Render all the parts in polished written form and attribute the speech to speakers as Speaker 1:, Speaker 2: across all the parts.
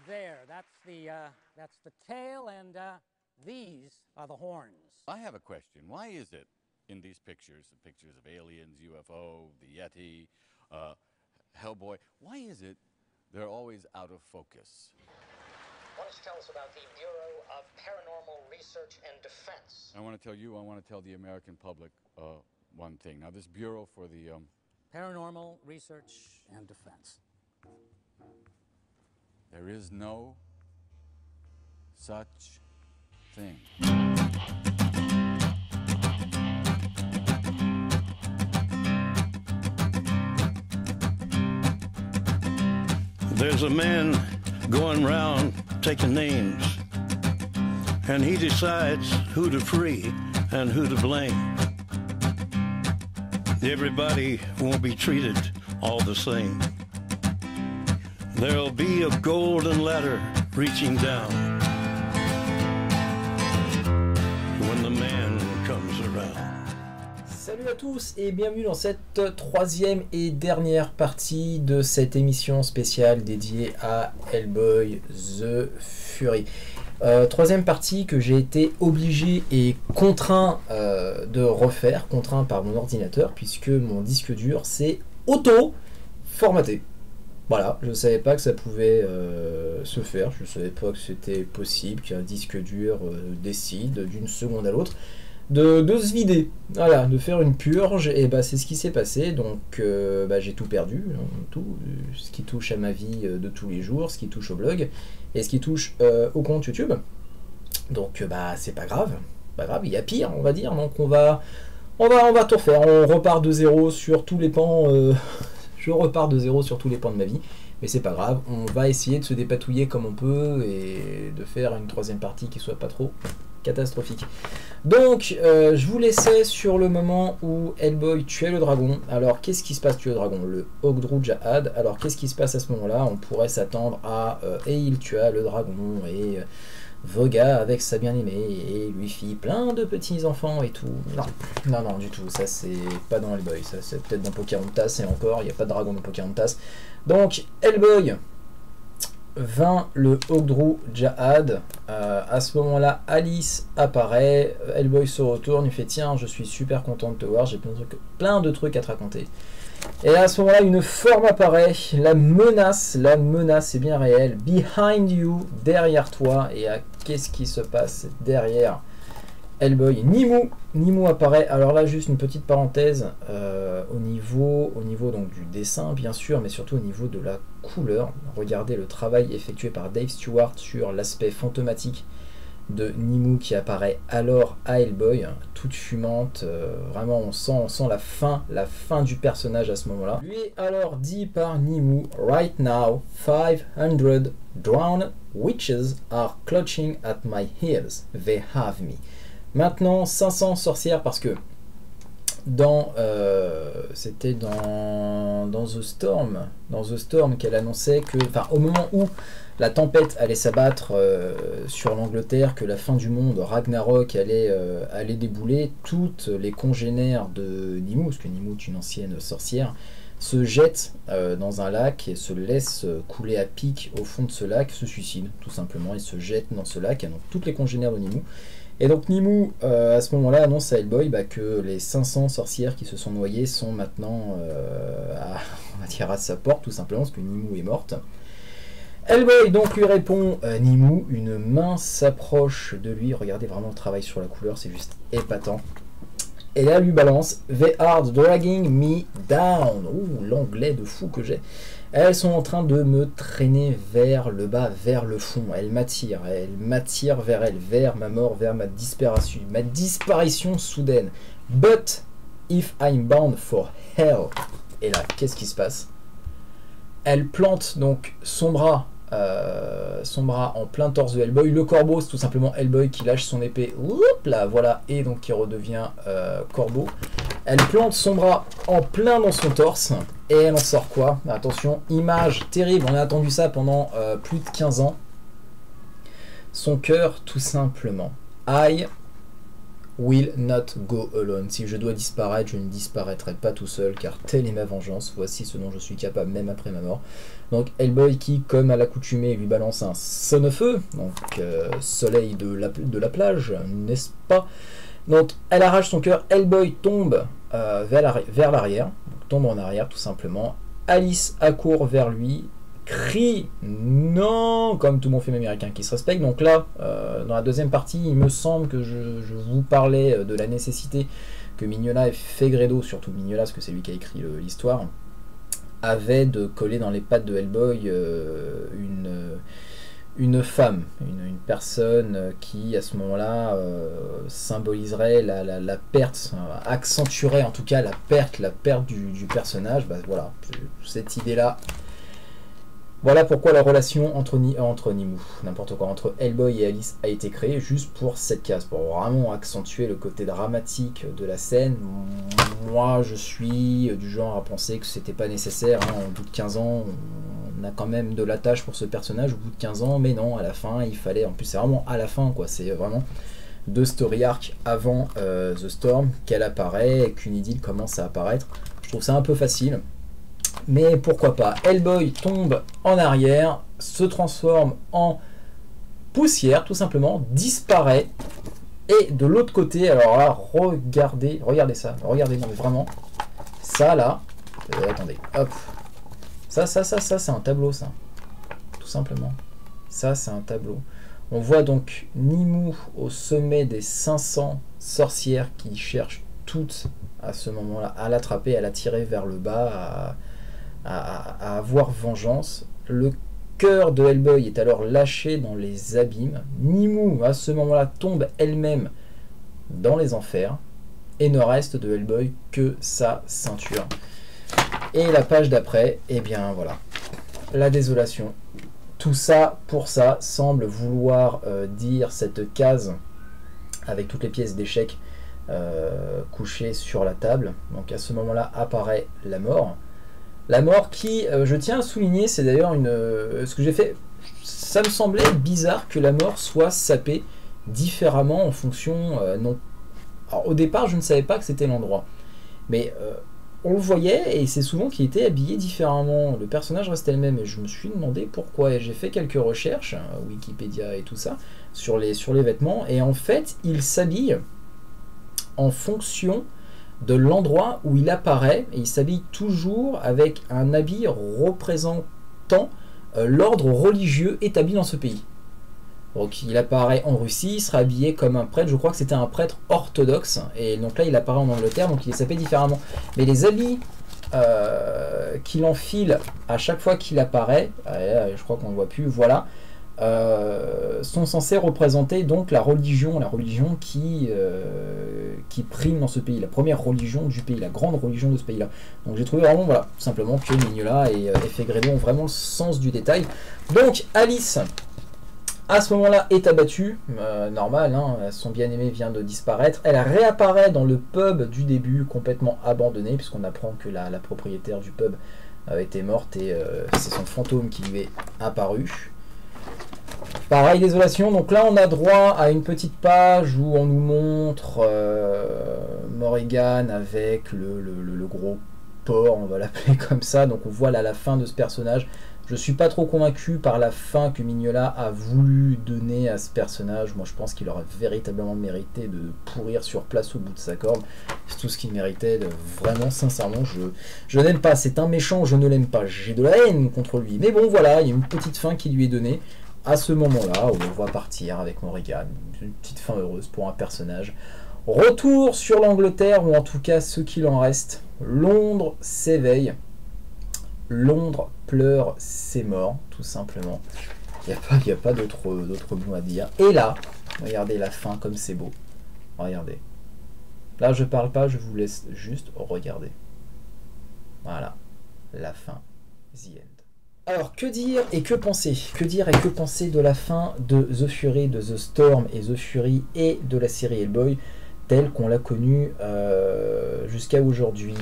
Speaker 1: There, that's the tail, and these are the horns.
Speaker 2: I have a question. Why is it in these pictures, the pictures of aliens, UFO, the Yeti, Hellboy, why is it they're always out of focus?
Speaker 3: Why don't you tell us about the Bureau of Paranormal Research and Defense?
Speaker 2: I want to tell you, I want to tell the American public one thing. Now, this Bureau for the...
Speaker 1: Paranormal Research and Defense.
Speaker 2: There is no such thing.
Speaker 4: There's a man going round taking names, and he decides who to free and who to blame. Everybody won't be treated all the same. There'll be a golden ladder reaching down when the man comes around.
Speaker 5: Salut à tous et bienvenue dans cette troisième et dernière partie de cette émission spéciale dédiée à Hellboy The Fury. Troisième partie que j'ai été obligé et contraint de refaire, contraint par mon ordinateur, puisque mon disque dur s'est auto-formaté. Voilà, je ne savais pas que ça pouvait se faire, je ne savais pas que c'était possible qu'un disque dur décide d'une seconde à l'autre de se vider, voilà, de faire une purge, et bah c'est ce qui s'est passé, donc j'ai tout perdu, tout, ce qui touche à ma vie de tous les jours, ce qui touche au blog, et ce qui touche au compte YouTube, donc c'est pas grave, il y a pire, on va dire, donc on va tout refaire, on repart de zéro sur tous les pans, je repars de zéro sur tous les pans de ma vie, mais c'est pas grave, on va essayer de se dépatouiller comme on peut, et de faire une troisième partie qui soit pas trop catastrophique. Donc je vous laissais sur le moment où Hellboy tuait le dragon. Alors qu'est-ce qui se passe, tuer le dragon? Le Ogdru Jahad. Alors qu'est-ce qui se passe à ce moment-là? On pourrait s'attendre à et il tua le dragon et voga avec sa bien-aimée et lui fit plein de petits enfants et tout. Non du tout, ça c'est pas dans Hellboy, ça c'est peut-être dans Pocahontas, et encore il n'y a pas de dragon dans Pocahontas. Donc Hellboy vint le Ogdru Jahad. À ce moment-là, Alice apparaît. Hellboy se retourne, il fait tiens, je suis super content de te voir, j'ai plein de trucs à te raconter. Et à ce moment-là, une forme apparaît. La menace est bien réelle. Behind you, derrière toi. Et qu'est-ce qui se passe derrière Hellboy? Nimue apparaît. Alors là, juste une petite parenthèse au niveau donc du dessin, bien sûr, mais surtout au niveau de la couleur. Regardez le travail effectué par Dave Stewart sur l'aspect fantomatique de Nimue qui apparaît alors à Hellboy, toute fumante. Vraiment, on sent la fin du personnage à ce moment-là. Lui est alors dit par Nimue: Right now, 500 drowned witches are clutching at my heels. They have me. Maintenant 500 sorcières, parce que c'était dans The Storm qu'elle annonçait que, enfin au moment où la tempête allait s'abattre sur l'Angleterre, que la fin du monde, Ragnarok, allait débouler, toutes les congénères de Nimue, parce que Nimue est une ancienne sorcière, se jettent dans un lac et se laissent couler à pic au fond de ce lac, se suicident tout simplement, et se jettent dans ce lac, donc toutes les congénères de Nimue. Et donc Nimue, à ce moment-là, annonce à Hellboy que les 500 sorcières qui se sont noyées sont maintenant à sa porte, tout simplement, parce que Nimue est morte. Hellboy donc lui répond Nimue, une main s'approche de lui, regardez vraiment le travail sur la couleur, c'est juste épatant. Et là, lui balance They are dragging me down. Ouh, l'anglais de fou que j'ai. Elles sont en train de me traîner vers le bas, vers le fond. Elles m'attirent vers elles, vers ma mort, vers ma disparition soudaine. But if I'm bound for hell. Et là, qu'est-ce qui se passe? Elle plante donc son bras en plein torse de Hellboy. Le corbeau, c'est tout simplement Hellboy qui lâche son épée. Oups, là, voilà, et donc qui redevient corbeau. Elle plante son bras en plein dans son torse. Et elle en sort quoi? Attention, image terrible, on a attendu ça pendant plus de 15 ans. Son cœur, tout simplement. I will not go alone. Si je dois disparaître, je ne disparaîtrai pas tout seul, car telle est ma vengeance. Voici ce dont je suis capable, même après ma mort. Donc Hellboy qui, comme à l'accoutumée, lui balance un son of feu, donc soleil de la plage, n'est-ce pas? Donc elle arrache son cœur, Hellboy tombe vers l'arrière, tombe en arrière tout simplement. Alice accourt vers lui, crie non, comme tout bon film américain qui se respecte. Donc là, dans la deuxième partie, il me semble que je vous parlais de la nécessité que Mignola et Fegredo, surtout Mignola parce que c'est lui qui a écrit l'histoire, avait de coller dans les pattes de Hellboy une femme, une personne qui à ce moment-là symboliserait la perte, accentuerait en tout cas la perte du personnage. Bah, voilà, cette idée-là. Voilà pourquoi la relation entre Nimue, n'importe quoi, entre Hellboy et Alice a été créée juste pour cette case, pour vraiment accentuer le côté dramatique de la scène. Moi, je suis du genre à penser que c'était pas nécessaire, hein. Au bout de 15 ans, on a quand même de l'attache pour ce personnage, au bout de 15 ans, mais non, à la fin, il fallait, en plus c'est vraiment à la fin, quoi, c'est vraiment 2 story arcs avant The Storm qu'elle apparaît et qu'une idylle commence à apparaître. Je trouve ça un peu facile. Mais pourquoi pas. Hellboy tombe en arrière, se transforme en poussière, tout simplement, disparaît. Et de l'autre côté, alors là, regardez ça, regardez, non mais vraiment, ça là, attendez, hop, ça c'est un tableau, ça, tout simplement. Ça c'est un tableau. On voit donc Nimue au sommet des 500 sorcières qui cherchent toutes à ce moment-là à l'attraper, à l'attirer vers le bas, à avoir vengeance. Le cœur de Hellboy est alors lâché dans les abîmes. Nimue, à ce moment-là, tombe elle-même dans les enfers. Et ne reste de Hellboy que sa ceinture. Et la page d'après, eh bien voilà, la désolation. Tout ça, pour ça, semble vouloir dire cette case avec toutes les pièces d'échecs couchées sur la table. Donc à ce moment-là apparaît la mort. La mort qui, je tiens à souligner, c'est d'ailleurs ce que j'ai fait, ça me semblait bizarre que la mort soit sapée différemment en fonction, non. Alors, au départ, je ne savais pas que c'était l'endroit, mais on le voyait et c'est souvent qu'il était habillé différemment. Le personnage restait le même et je me suis demandé pourquoi. Et j'ai fait quelques recherches, Wikipédia et tout ça, sur les vêtements, et en fait, il s'habille en fonction de l'endroit où il apparaît, et il s'habille toujours avec un habit représentant l'ordre religieux établi dans ce pays. Donc il apparaît en Russie, il sera habillé comme un prêtre, je crois que c'était un prêtre orthodoxe, et donc là il apparaît en Angleterre, donc il est sapé différemment. Mais les habits qu'il enfile à chaque fois qu'il apparaît, je crois qu'on ne voit plus, voilà, sont censés représenter donc la religion qui prime dans ce pays, la première religion du pays, la grande religion de ce pays-là. Donc j'ai trouvé vraiment, voilà, tout simplement que Mignola et Fegredo ont vraiment le sens du détail. Donc Alice, à ce moment-là, est abattue, normal, hein, son bien-aimé vient de disparaître. Elle réapparaît dans le pub du début, complètement abandonné, puisqu'on apprend que la propriétaire du pub était morte et c'est son fantôme qui lui est apparu. Pareil, désolation. Donc là, on a droit à une petite page où on nous montre Morrigan avec le gros porc, on va l'appeler comme ça. Donc on voit là la fin de ce personnage. Je suis pas trop convaincu par la fin que Mignola a voulu donner à ce personnage. Moi, je pense qu'il aurait véritablement mérité de pourrir sur place au bout de sa corde. C'est tout ce qu'il méritait. Vraiment, sincèrement, je n'aime pas. C'est un méchant, je ne l'aime pas. J'ai de la haine contre lui. Mais bon, voilà, il y a une petite fin qui lui est donnée à ce moment-là où on voit partir avec Morrigan. Une petite fin heureuse pour un personnage. Retour sur l'Angleterre, ou en tout cas ce qu'il en reste. Londres s'éveille. Londres pleure ses morts, tout simplement. Il n'y a pas d'autre mot à dire. Et là, regardez la fin comme c'est beau. Regardez. Là, je parle pas, je vous laisse juste regarder. Voilà. La fin. The End. Alors, que dire et que penser? Que dire et que penser de la fin de The Fury, de The Storm et The Fury et de la série Hellboy telle qu'on l'a connue jusqu'à aujourd'hui.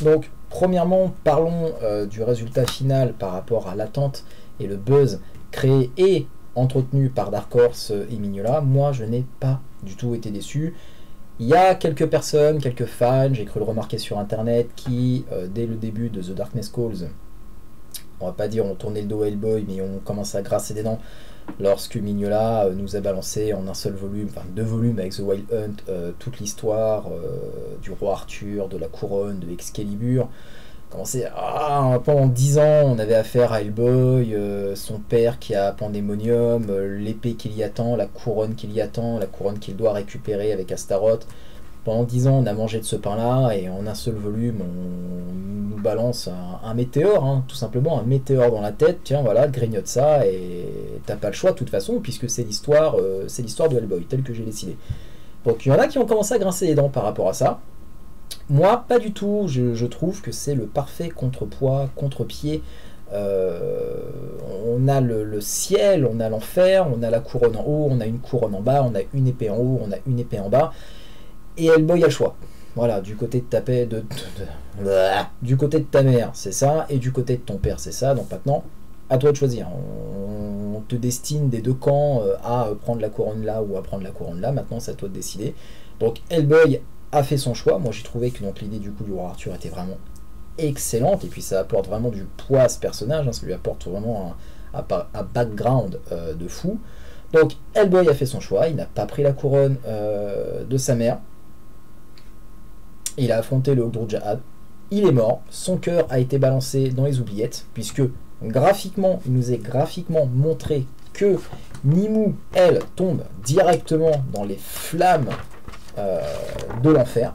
Speaker 5: Donc, premièrement, parlons du résultat final par rapport à l'attente et le buzz créé et entretenu par Dark Horse et Mignola. Moi, je n'ai pas du tout été déçu. Il y a quelques personnes, quelques fans, j'ai cru le remarquer sur internet, qui, dès le début de The Darkness Calls, on va pas dire on tournait le dos à Hellboy, mais on commence à grasser des dents lorsque Mignola nous a balancé en un seul volume, enfin 2 volumes avec The Wild Hunt, toute l'histoire du roi Arthur, de la couronne, de Excalibur. Pendant 10 ans, on avait affaire à Hellboy, son père qui a Pandemonium, l'épée qui l'y attend, la couronne qui l'y attend, la couronne qu'il doit récupérer avec Astaroth. Pendant 10 ans, on a mangé de ce pain-là, et en un seul volume, on nous balance un météore, hein, tout simplement, un météore dans la tête. Tiens, voilà, grignote ça, et t'as pas le choix de toute façon, puisque c'est l'histoire de Hellboy, telle que j'ai décidé. Donc il y en a qui ont commencé à grincer les dents par rapport à ça. Moi, pas du tout. Je trouve que c'est le parfait contrepoids, contre-pied. On a le ciel, on a l'enfer, on a la couronne en haut, on a une couronne en bas, on a une épée en haut, on a une épée en bas. Et Hellboy a le choix. Voilà, du côté de ta paix, du côté de ta mère, c'est ça, et du côté de ton père, c'est ça. Donc maintenant, à toi de choisir. On te destine des deux camps à prendre la couronne là ou à prendre la couronne là. Maintenant, c'est à toi de décider. Donc Hellboy a fait son choix. Moi, j'ai trouvé que l'idée du coup du roi Arthur était vraiment excellente, et puis ça apporte vraiment du poids à ce personnage, hein, ça lui apporte vraiment un background de fou. Donc Hellboy a fait son choix, il n'a pas pris la couronne de sa mère, il a affronté le Ogdru Jahad, il est mort, son cœur a été balancé dans les oubliettes, puisque graphiquement, il nous est graphiquement montré que Nimue, elle, tombe directement dans les flammes de l'enfer,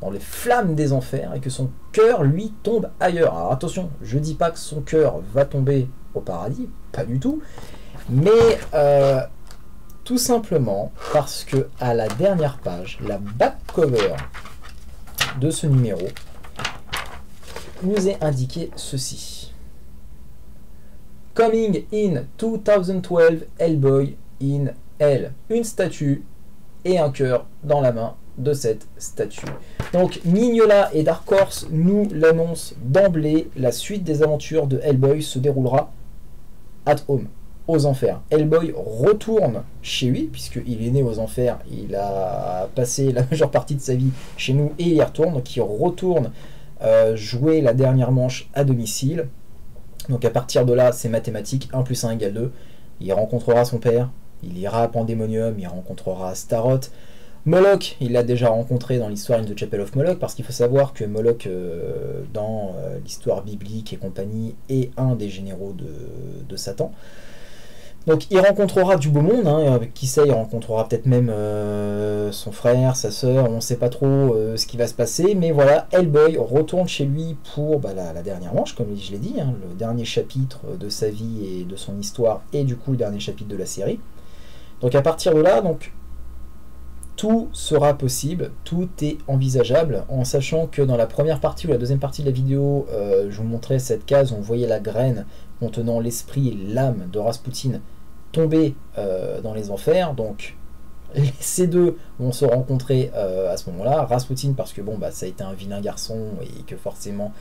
Speaker 5: dans les flammes des enfers, et que son cœur, lui, tombe ailleurs. Alors attention, je dis pas que son cœur va tomber au paradis, pas du tout, mais tout simplement parce que à la dernière page, la back cover de ce numéro nous est indiqué ceci: Coming in 2012, Hellboy in Hell. Une statue et un cœur dans la main de cette statue. Donc Mignola et Dark Horse nous l'annoncent d'emblée, la suite des aventures de Hellboy se déroulera at home, aux enfers. Hellboy retourne chez lui, puisqu'il est né aux enfers, il a passé la majeure partie de sa vie chez nous et il y retourne, donc il retourne jouer la dernière manche à domicile. Donc à partir de là, c'est mathématique, 1 plus 1 égale 2. Il rencontrera son père, il ira à Pandemonium, il rencontrera Astaroth. Moloch, il l'a déjà rencontré dans l'histoire In the Chapel of Moloch, parce qu'il faut savoir que Moloch, dans l'histoire biblique et compagnie, est un des généraux de Satan. Donc il rencontrera du beau monde, hein, qui sait, il rencontrera peut-être même son frère, sa sœur, on ne sait pas trop ce qui va se passer, mais voilà, Hellboy retourne chez lui pour la dernière manche, comme je l'ai dit, hein, le dernier chapitre de sa vie et de son histoire, et du coup le dernier chapitre de la série. Donc à partir de là, donc, tout sera possible, tout est envisageable, en sachant que dans la première partie ou la deuxième partie de la vidéo, je vous montrais cette case, on voyait la graine contenant l'esprit et l'âme de Rasputin tomber dans les enfers. Donc ces deux vont se rencontrer à ce moment-là. Rasputin parce que ça a été un vilain garçon et que forcément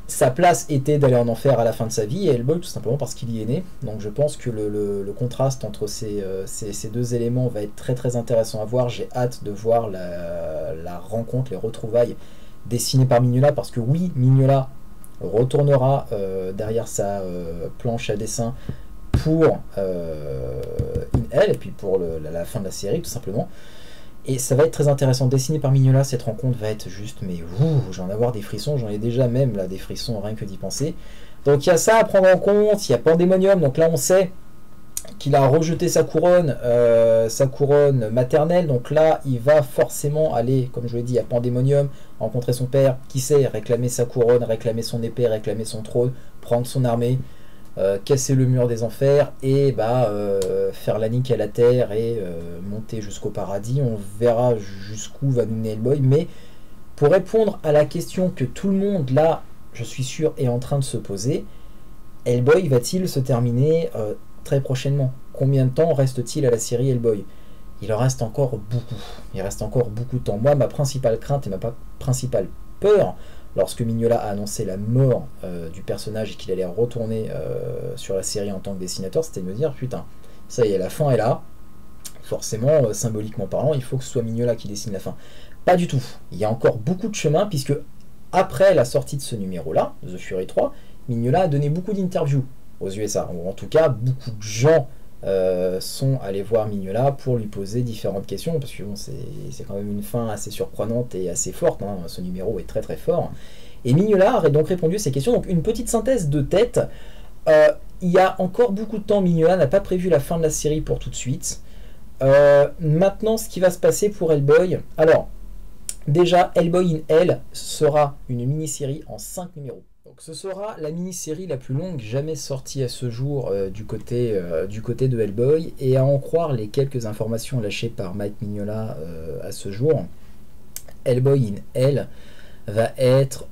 Speaker 5: sa place était d'aller en enfer à la fin de sa vie, et Hellboy tout simplement parce qu'il y est né. Donc je pense que le contraste entre ces deux éléments va être très très intéressant à voir. J'ai hâte de voir la rencontre, les retrouvailles dessinées par Mignola, parce que oui, Mignola retournera derrière sa planche à dessin pour In Hell, et puis pour la fin de la série tout simplement. Et ça va être très intéressant, dessiné par Mignola, cette rencontre va être juste, mais j'en ai avoir des frissons, j'en ai déjà même là des frissons rien que d'y penser. Donc il y a ça à prendre en compte, il y a Pandemonium, donc là on sait qu'il a rejeté sa couronne maternelle, donc là il va forcément aller, comme je l'ai dit, à Pandemonium, rencontrer son père, qui sait, réclamer sa couronne, réclamer son épée, réclamer son trône, prendre son armée, casser le mur des enfers et faire la nique à la terre et monter jusqu'au paradis. On verra jusqu'où va nous mener Hellboy, mais pour répondre à la question que tout le monde là, je suis sûr, est en train de se poser, Hellboy va-t-il se terminer très prochainement? Combien de temps reste-t-il à la série Hellboy? Il en reste encore beaucoup, il reste encore beaucoup de temps. Moi, ma principale crainte et ma principale peur, lorsque Mignola a annoncé la mort du personnage et qu'il allait retourner sur la série en tant que dessinateur, c'était de me dire, putain, ça y est, la fin est là, forcément, symboliquement parlant, il faut que ce soit Mignola qui dessine la fin. Pas du tout. Il y a encore beaucoup de chemin, puisque après la sortie de ce numéro-là, The Fury 3, Mignola a donné beaucoup d'interviews aux USA, ou en tout cas, beaucoup de gens sont allés voir Mignola pour lui poser différentes questions, parce que bon, c'est quand même une fin assez surprenante et assez forte, hein. Ce numéro est très très fort. Et Mignola a donc répondu à ces questions. Donc une petite synthèse de tête. Il y a encore beaucoup de temps, Mignola n'a pas prévu la fin de la série pour tout de suite. Maintenant, ce qui va se passer pour Hellboy. Alors, déjà, Hellboy in Hell sera une mini-série en 5 numéros. Donc ce sera la mini-série la plus longue jamais sortie à ce jour du côté de Hellboy. Et à en croire les quelques informations lâchées par Mike Mignola à ce jour, Hellboy in Hell va être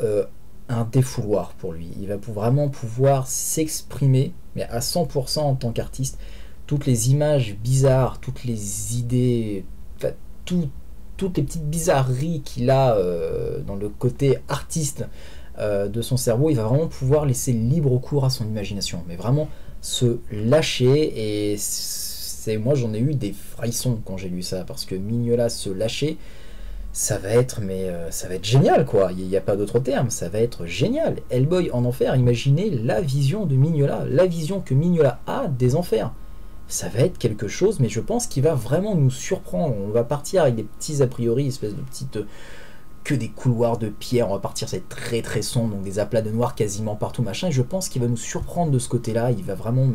Speaker 5: un défouloir pour lui. Il va vraiment pouvoir s'exprimer, mais à 100% en tant qu'artiste. Toutes les images bizarres, toutes les idées, toutes les petites bizarreries qu'il a dans le côté artiste de son cerveau, il va vraiment pouvoir laisser libre cours à son imagination, mais vraiment se lâcher. Et moi j'en ai eu des frissons quand j'ai lu ça, parce que Mignola se lâcher, ça va être génial, quoi. Il n'y a pas d'autre terme, ça va être génial. Hellboy en enfer, imaginez la vision de Mignola, la vision que Mignola a des enfers. Ça va être quelque chose, mais je pense qu'il va vraiment nous surprendre. On va partir avec des petits a priori, espèce de petites... que des couloirs de pierre, on va partir, c'est très très sombre, donc des aplats de noir quasiment partout, machin, et je pense qu'il va nous surprendre de ce côté-là. Il va vraiment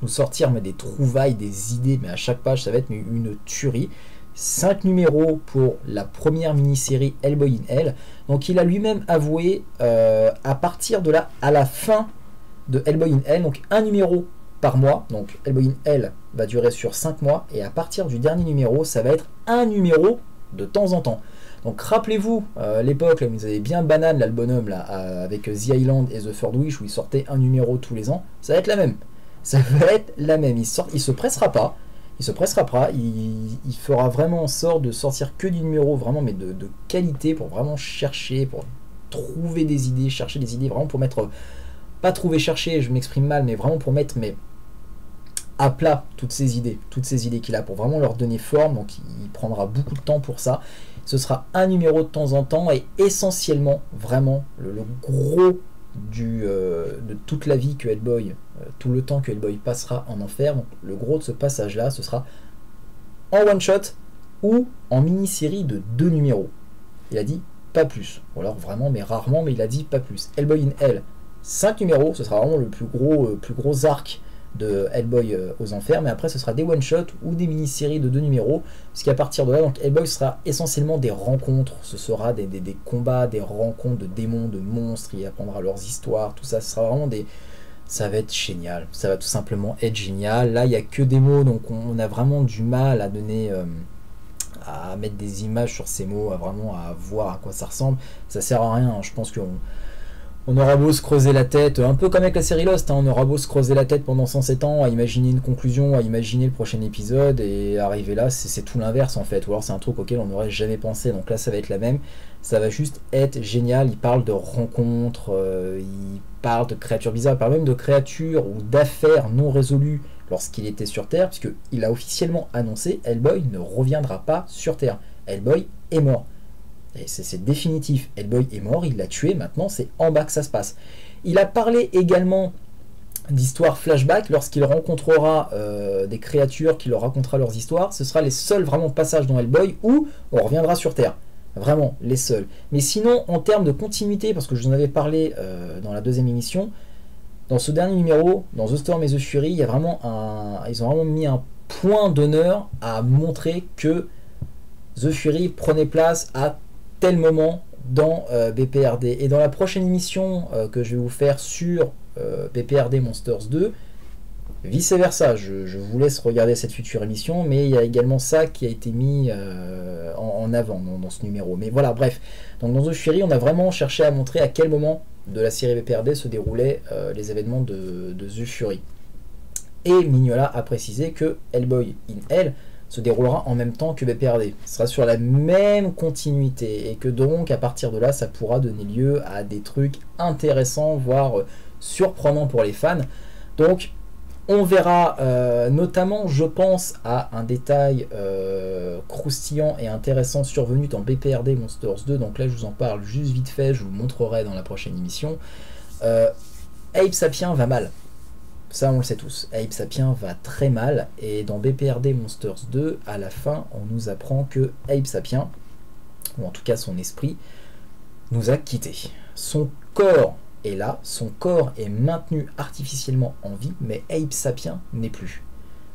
Speaker 5: nous sortir des trouvailles, des idées, mais à chaque page, ça va être une tuerie. 5 numéros pour la première mini-série Hellboy in Hell. Donc il a lui-même avoué à partir de là, à la fin de Hellboy in Hell, donc un numéro par mois, donc Hellboy in Hell va durer sur 5 mois, et à partir du dernier numéro, ça va être un numéro de temps en temps. Donc rappelez-vous, l'époque où vous avez bien banane l'album là, avec The Island et The Third Wish, où il sortait un numéro tous les ans, ça va être la même. Ça va être la même. Il se pressera pas. Il fera vraiment en sorte de sortir que du numéro vraiment, mais de qualité, pour vraiment chercher, pour trouver des idées, chercher des idées, vraiment pour mettre, pas trouver, chercher, je m'exprime mal, mais vraiment pour mettre à plat toutes ces idées qu'il a, pour vraiment leur donner forme. Donc il prendra beaucoup de temps pour ça. Ce sera un numéro de temps en temps, et essentiellement vraiment le gros de toute la vie que Hellboy, tout le temps que Hellboy passera en enfer. Donc le gros de ce passage là, ce sera en one shot ou en mini-série de 2 numéros. Il a dit pas plus, ou alors vraiment, mais rarement, mais il a dit pas plus. Hellboy in Hell, 5 numéros, ce sera vraiment le plus gros arc de Hellboy aux enfers, mais après ce sera des one shot ou des mini-séries de 2 numéros, parce qu'à partir de là, donc Hellboy sera essentiellement des rencontres, ce sera des combats, des rencontres de démons, de monstres, il apprendra leurs histoires, tout ça, ce sera vraiment ça va être génial, ça va tout simplement être génial. Là il n'y a que des mots, donc on a vraiment du mal à donner, à mettre des images sur ces mots, à voir à quoi ça ressemble, ça sert à rien, hein. Je pense on aura beau se creuser la tête, un peu comme avec la série Lost, hein, on aura beau se creuser la tête pendant 107 ans à imaginer une conclusion, à imaginer le prochain épisode, et arriver là, c'est tout l'inverse en fait, ou alors c'est un truc auquel on n'aurait jamais pensé. Donc là ça va être la même, ça va juste être génial. Il parle de rencontres, il parle de créatures bizarres, il parle même de créatures ou d'affaires non résolues lorsqu'il était sur Terre, puisqu'il a officiellement annoncé Hellboy ne reviendra pas sur Terre, Hellboy est mort. Et c'est définitif, Hellboy est mort, il l'a tué, maintenant c'est en bas que ça se passe. Il a parlé également d'histoires flashback, lorsqu'il rencontrera des créatures qui leur racontera leurs histoires, ce sera les seuls vraiment passages dans Hellboy où on reviendra sur Terre, vraiment les seuls. Mais sinon, en termes de continuité, parce que je vous en avais parlé dans la deuxième émission, dans ce dernier numéro, dans The Storm et The Fury, il y a vraiment ils ont vraiment mis un point d'honneur à montrer que The Fury prenait place à tel moment dans BPRD. Et dans la prochaine émission que je vais vous faire sur BPRD Monsters 2, vice versa, je vous laisse regarder cette future émission, mais il y a également ça qui a été mis en avant dans ce numéro. Mais voilà, bref, donc dans The Fury, on a vraiment cherché à montrer à quel moment de la série BPRD se déroulaient les événements de The Fury. Et Mignola a précisé que Hellboy in Hell se déroulera en même temps que BPRD. Ce sera sur la même continuité, et que donc à partir de là, ça pourra donner lieu à des trucs intéressants, voire surprenants pour les fans. Donc On verra notamment, je pense, à un détail croustillant et intéressant survenu dans BPRD Monsters 2. Donc là, je vous en parle juste vite fait, je vous montrerai dans la prochaine émission. Abe Sapien va mal. Ça, on le sait tous. Abe Sapien va très mal. Et dans BPRD Monsters 2, à la fin, on nous apprend que Abe Sapien, ou en tout cas son esprit, nous a quittés. Son corps est là, son corps est maintenu artificiellement en vie, mais Abe Sapien n'est plus.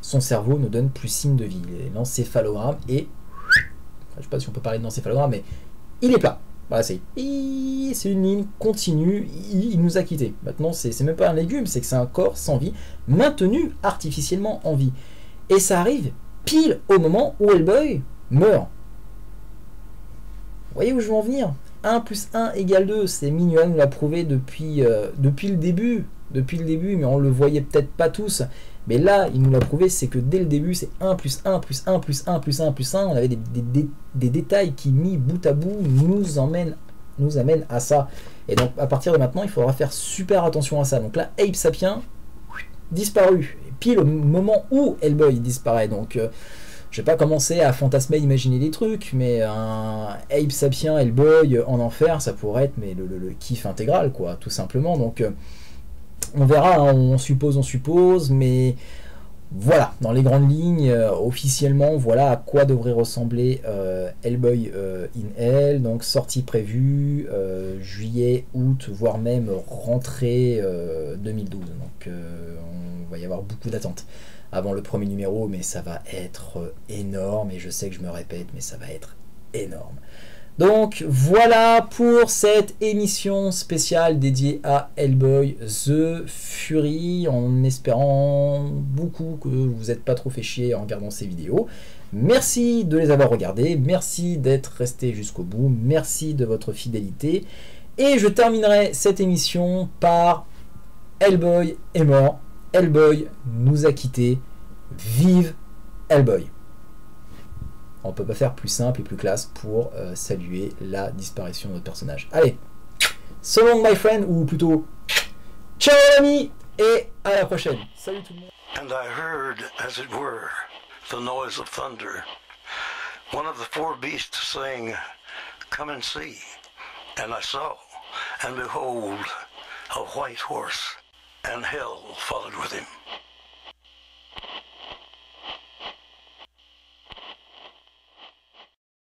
Speaker 5: Son cerveau ne donne plus signe de vie. L'encéphalogramme est... je ne sais pas si on peut parler de l'encéphalogramme, mais il est plat. Voilà, c'est une ligne continue, il nous a quittés. Maintenant, c'est même pas un légume, c'est que c'est un corps sans vie, maintenu artificiellement en vie. Et ça arrive pile au moment où Hellboy meurt. Vous voyez où je veux en venir? 1 plus 1 égale 2, c'est Mignola nous l'a prouvé depuis le début, mais on le voyait peut-être pas tous. Mais là, il nous l'a prouvé, c'est que dès le début, c'est 1 plus 1 plus 1 plus 1 plus 1 plus 1. On avait des détails qui, mis bout à bout, nous amènent à ça. Et donc, à partir de maintenant, il faudra faire super attention à ça. Donc là, Abe Sapien, disparu. Et pile au moment où Hellboy disparaît. Donc, je vais pas commencer à fantasmer, imaginer des trucs, mais un Abe Sapien, Hellboy en enfer, ça pourrait être mais le kiff intégral, quoi, tout simplement. Donc, on verra, hein, on suppose, mais voilà, dans les grandes lignes, officiellement, voilà à quoi devrait ressembler Hellboy in Hell. Donc, sortie prévue juillet, août, voire même rentrée 2012. Donc, on va y avoir beaucoup d'attentes avant le premier numéro, mais ça va être énorme, et je sais que je me répète, mais ça va être énorme. Donc voilà pour cette émission spéciale dédiée à Hellboy The Fury, en espérant beaucoup que vous n'êtes pas trop fait chier en regardant ces vidéos. Merci de les avoir regardées, merci d'être resté jusqu'au bout, merci de votre fidélité, et je terminerai cette émission par Hellboy est mort. Hellboy nous a quittés. Vive Hellboy. On peut pas faire plus simple et plus classe pour saluer la disparition de notre personnage. Allez, so long my friend, ou plutôt ciao amis, et à la prochaine. Salut tout le monde.
Speaker 4: And I heard, as it were, the noise of thunder. One of the four beasts saying, "Come and see." And I saw, and behold, a white horse, and hell followed with him.